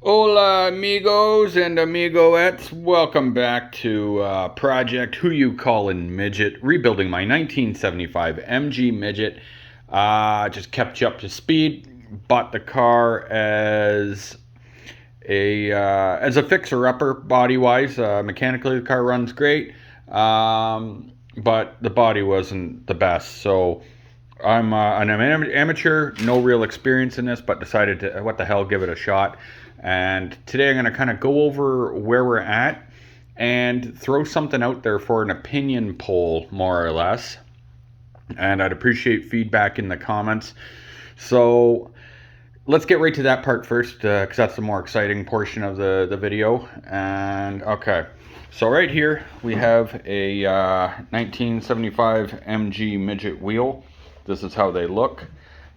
Hola amigos and amigoettes, welcome back to Project Who You Callin' Midget, rebuilding my 1975 MG Midget. Just kept you up to speed, bought the car as a fixer-upper body-wise. Mechanically the car runs great, but the body wasn't the best, so I'm an amateur, no real experience in this, but decided to, what the hell, give it a shot. And today I'm going to kind of go over where we're at and throw something out there for an opinion poll, more or less. And I'd appreciate feedback in the comments. So let's get right to that part first, because that's the more exciting portion of the video. And okay, so right here we have a 1975 MG Midget wheel. This is how they look.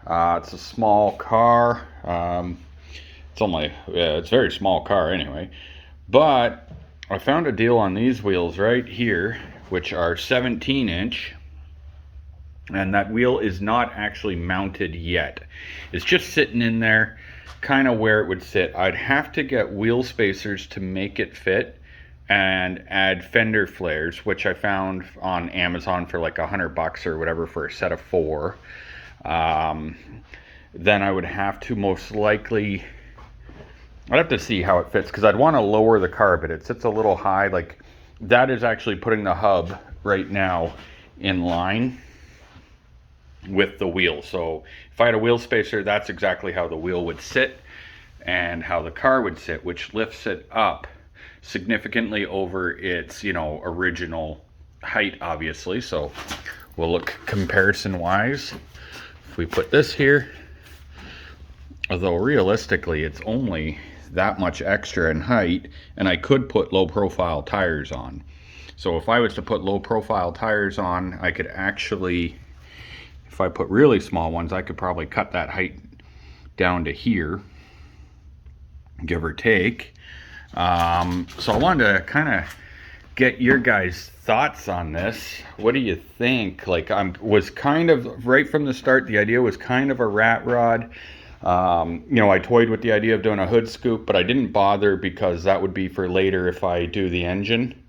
It's a small car. It's a very small car anyway. But I found a deal on these wheels right here, which are 17-inch. And that wheel is not actually mounted yet. It's just sitting in there, kind of where it would sit. I'd have to get wheel spacers to make it fit and add fender flares, which I found on Amazon for like $100 or whatever for a set of 4. Then I would have to most likely, I'd have to see how it fits, because I'd want to lower the car, but it sits a little high. Like, that is actually putting the hub right now in line with the wheel. So if I had a wheel spacer, that's exactly how the wheel would sit and how the car would sit, which lifts it up significantly over its, original height, obviously. So we'll look comparison wise. If we put this here, although realistically it's only that much extra in height, and I could put low profile tires on. So if I was to put low profile tires on, I could actually, if I put really small ones, I could probably cut that height down to here, give or take. So I wanted to kind of get your guys' thoughts on this. What do you think? Like, was kind of, right from the start, the idea was kind of a rat rod. I toyed with the idea of doing a hood scoop, but I didn't bother because that would be for later if I do the engine.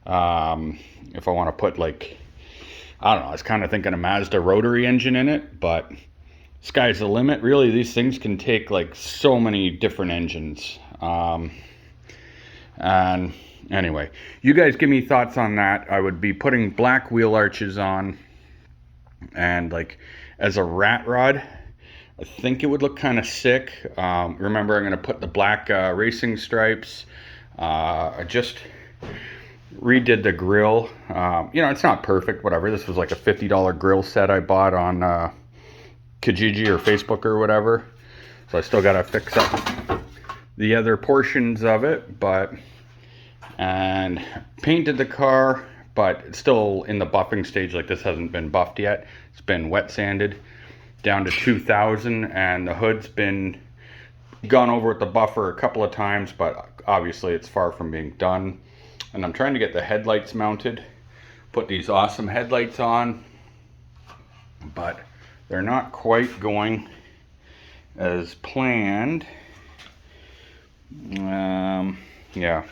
If I want to put, like, I don't know, I was kind of thinking a Mazda rotary engine in it, but sky's the limit. Really, these things can take like so many different engines. And anyway, you guys give me thoughts on that. I would be putting black wheel arches on, and like as a rat rod, I think it would look kind of sick. Remember, I'm going to put the black racing stripes. I just redid the grill. It's not perfect, whatever. This was like a $50 grill set I bought on Kijiji or Facebook or whatever. So I still got to fix up the other portions of it, and painted the car, but it's still in the buffing stage. Like, this hasn't been buffed yet. It's been wet sanded down to 2000, and the hood's been gone over with the buffer a couple of times, but obviously it's far from being done. And I'm trying to get the headlights mounted, put these awesome headlights on, but they're not quite going as planned. Yeah,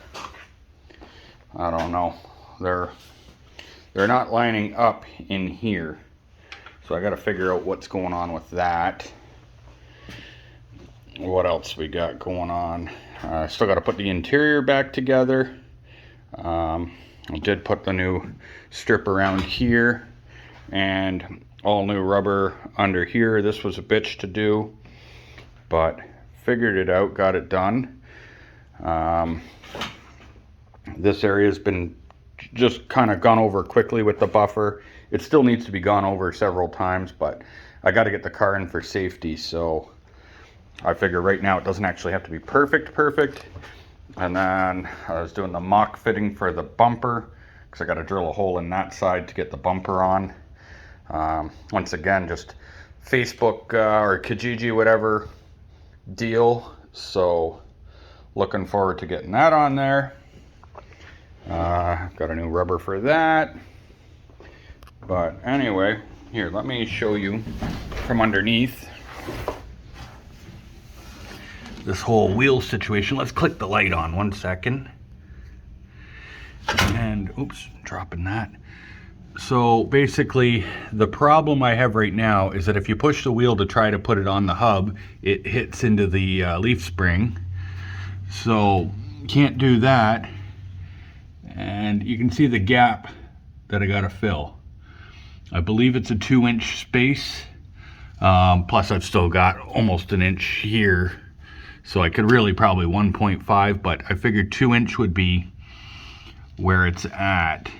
I don't know. They're not lining up in here. So I got to figure out what's going on with that. What else we got going on? I still got to put the interior back together. I did put the new strip around here and all new rubber under here. This was a bitch to do, but figured it out, got it done. This area has been just kind of gone over quickly with the buffer. It still needs to be gone over several times, but I got to get the car in for safety, so I figure right now it doesn't actually have to be perfect. And then I was doing the mock fitting for the bumper, because I got to drill a hole in that side to get the bumper on. Once again, just Facebook or Kijiji, whatever deal. So looking forward to getting that on there. Got a new rubber for that. But anyway, here, let me show you from underneath. this whole wheel situation. Let's click the light on 1 second. And oops, dropping that. So basically the problem I have right now is that if you push the wheel to try to put it on the hub, it hits into the leaf spring. So can't do that. And you can see the gap that I got to fill. I believe it's a 2-inch space. Plus I've still got almost an inch here. So I could really probably 1.5, but I figured 2-inch would be where it's at.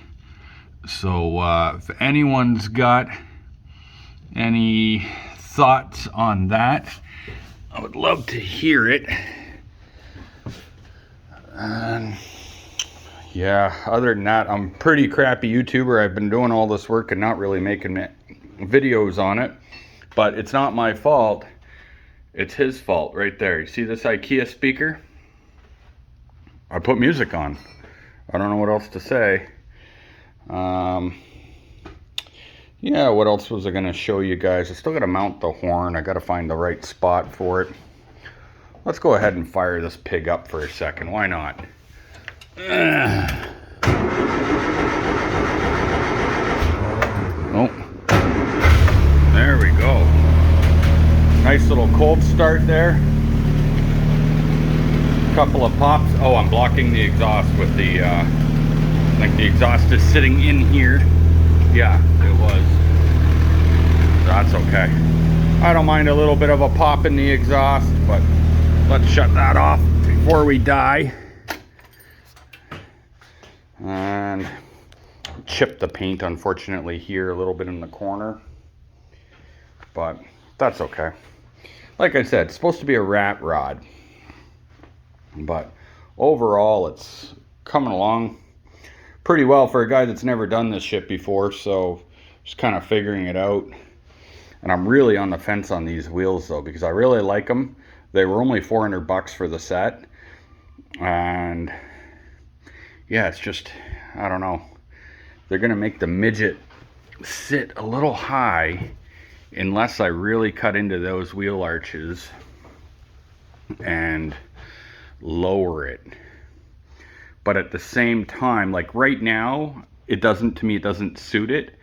So if anyone's got any thoughts on that, I would love to hear it. And yeah, other than that, I'm a pretty crappy YouTuber. I've been doing all this work and not really making videos on it, but it's not my fault. It's his fault right there. You see this IKEA speaker? I put music on. I don't know what else to say. Yeah, what else was I going to show you guys? I still got to mount the horn. I got to find the right spot for it. Let's go ahead and fire this pig up for a second. Why not? Oh, there we go. Nice little cold start there. Couple of pops. Oh, I'm blocking the exhaust with the I think the exhaust is sitting in here. Yeah, it was. That's okay. I don't mind a little bit of a pop in the exhaust, but let's shut that off before we die. And chip the paint, unfortunately, here a little bit in the corner, but that's okay. Like I said, it's supposed to be a rat rod, but overall it's coming along pretty well for a guy that's never done this shit before. So just kind of figuring it out. And I'm really on the fence on these wheels though, because I really like them. They were only $400 for the set, and yeah, it's just, I don't know. They're gonna make the Midget sit a little high unless I really cut into those wheel arches and lower it. But at the same time, like right now, it doesn't, to me, it doesn't suit it.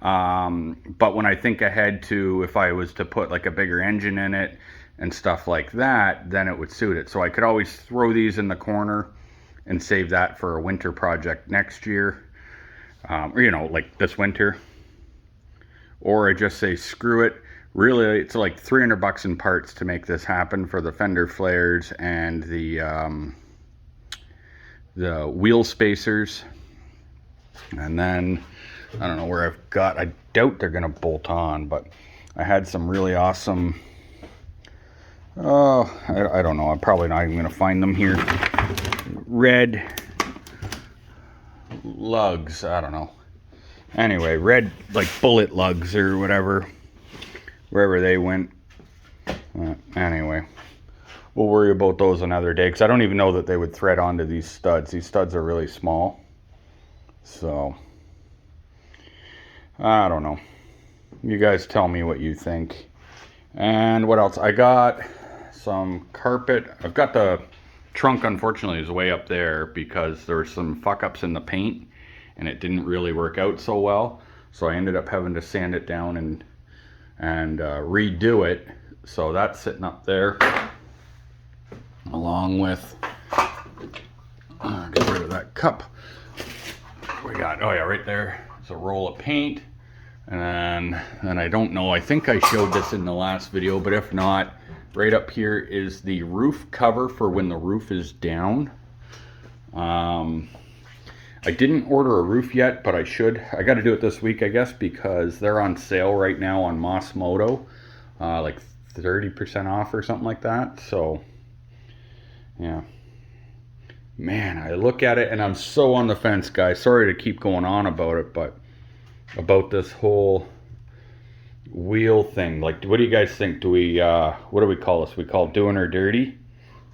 But when I think ahead to if I was to put like a bigger engine in it and stuff like that, then it would suit it. So I could always throw these in the corner and save that for a winter project next year. Or, you know, like this winter. Or I just say, screw it. Really, it's like $300 in parts to make this happen for the fender flares and the wheel spacers. And then, I don't know where I've got, I doubt they're going to bolt on, but I had some really awesome, I don't know, I'm probably not even going to find them here. Red lugs, I don't know. Anyway, red, like bullet lugs or whatever, wherever they went. Anyway, we'll worry about those another day, because I don't even know that they would thread onto these studs. These studs are really small. So, I don't know. You guys tell me what you think. And what else? I got some carpet. I've got the trunk, unfortunately, is way up there because there were some fuck-ups in the paint and it didn't really work out so well. So I ended up having to sand it down and redo it. So that's sitting up there, along with, get rid of that cup. We got, oh yeah, right there. It's a roll of paint. And then I don't know, I think I showed this in the last video, but if not, right up here is the roof cover for when the roof is down. I didn't order a roof yet, but I should. I got to do it this week, I guess, because they're on sale right now on Mossmoto, like 30% off or something like that. So, yeah. Man, I look at it and I'm so on the fence, guys. Sorry to keep going on about it, but about this whole wheel thing. Like, what do you guys think? Do we, what do we call this? We call it doing her dirty?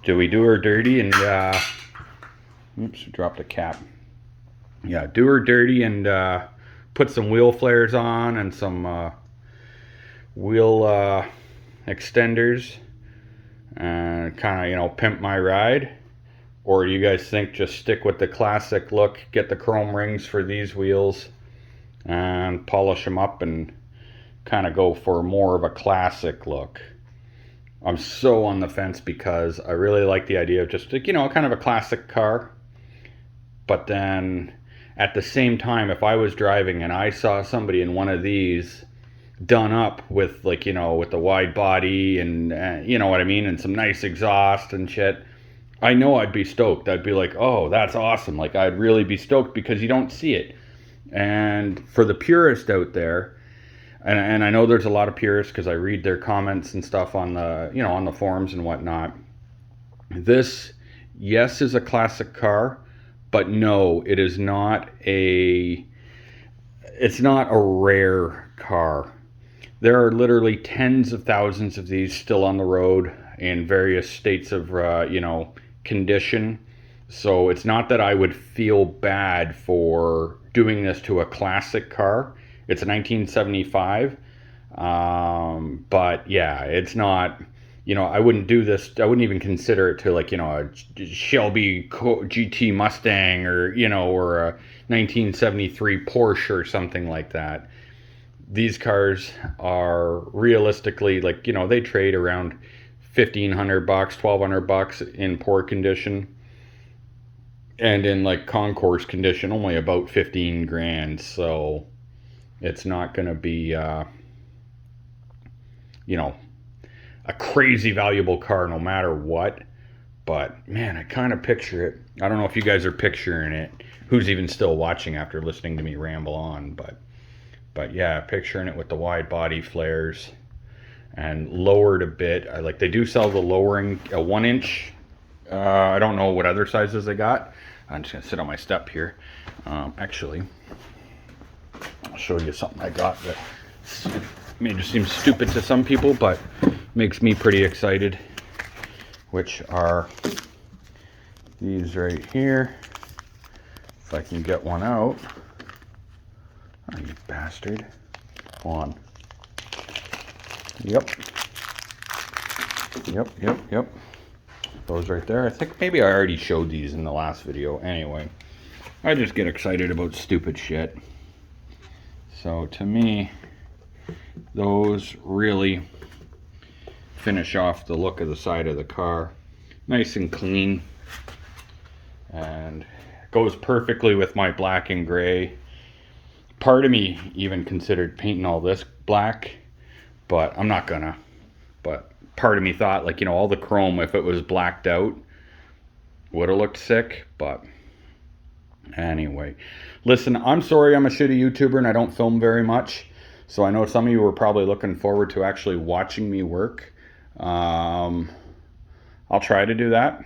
Do we do her dirty and, oops, dropped a cap. Yeah, do her dirty and put some wheel flares on and some wheel extenders and kind of, you know, pimp my ride? Or do you guys think just stick with the classic look, get the chrome rings for these wheels, and polish them up and kind of go for more of a classic look? I'm so on the fence because I really like the idea of just, you know, kind of a classic car. But then at the same time, if I was driving and I saw somebody in one of these done up with, like, you know, with the wide body and you know what I mean, and some nice exhaust and shit, I know I'd be stoked. I'd be like, oh, that's awesome. Like, I'd really be stoked because you don't see it. And for the purist out there, and I know there's a lot of purists because I read their comments and stuff on the, you know, on the forums and whatnot. This, yes, is a classic car, but no, it is not a, it's not a rare car. There are literally tens of thousands of these still on the road in various states of, you know, condition. So it's not that I would feel bad for doing this to a classic car. It's a 1975. But yeah, it's not, you know, I wouldn't do this. I wouldn't even consider it to, like, you know, a Shelby GT Mustang or, you know, or a 1973 Porsche or something like that. These cars are realistically, like, you know, they trade around $1,500, $1,200 in poor condition, and in like concourse condition, only about 15 grand. So it's not going to be, you know, a crazy valuable car no matter what. But man, I kind of picture it. I don't know if you guys are picturing it. Who's even still watching after listening to me ramble on? But yeah, picturing it with the wide body flares and lowered a bit. Like, they do sell the lowering, a 1-inch. I don't know what other sizes they got. I'm just gonna sit on my step here. Actually, I'll show you something I got that may just seem stupid to some people, but makes me pretty excited, which are these right here. If I can get one out. Oh, you bastard. Hold on. Yep. Those right there. I think maybe I already showed these in the last video. Anyway, I just get excited about stupid shit. So to me, those really finish off the look of the side of the car. Nice and clean. And goes perfectly with my black and gray. Part of me even considered painting all this black, but I'm not gonna. But part of me thought, like, you know, all the chrome, if it was blacked out, would have looked sick. But anyway, listen, I'm sorry I'm a shitty YouTuber and I don't film very much. So I know some of you were probably looking forward to actually watching me work. I'll try to do that.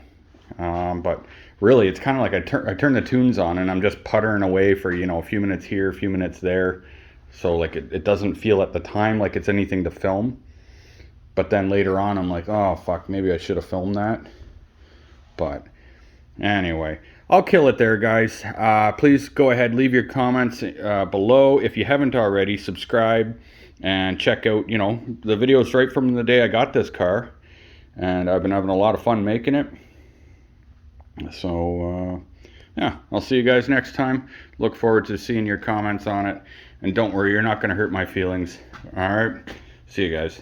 But really, it's kind of like I turn the tunes on and I'm just puttering away for, you know, a few minutes here, a few minutes there. So like it doesn't feel at the time like it's anything to film. But then later on, I'm like, oh, fuck, maybe I should have filmed that. But anyway, I'll kill it there, guys. Please go ahead, leave your comments below. If you haven't already, subscribe and check out, you know, the videos right from the day I got this car. And I've been having a lot of fun making it. So, yeah, I'll see you guys next time. Look forward to seeing your comments on it. And don't worry, you're not going to hurt my feelings. All right, see you guys.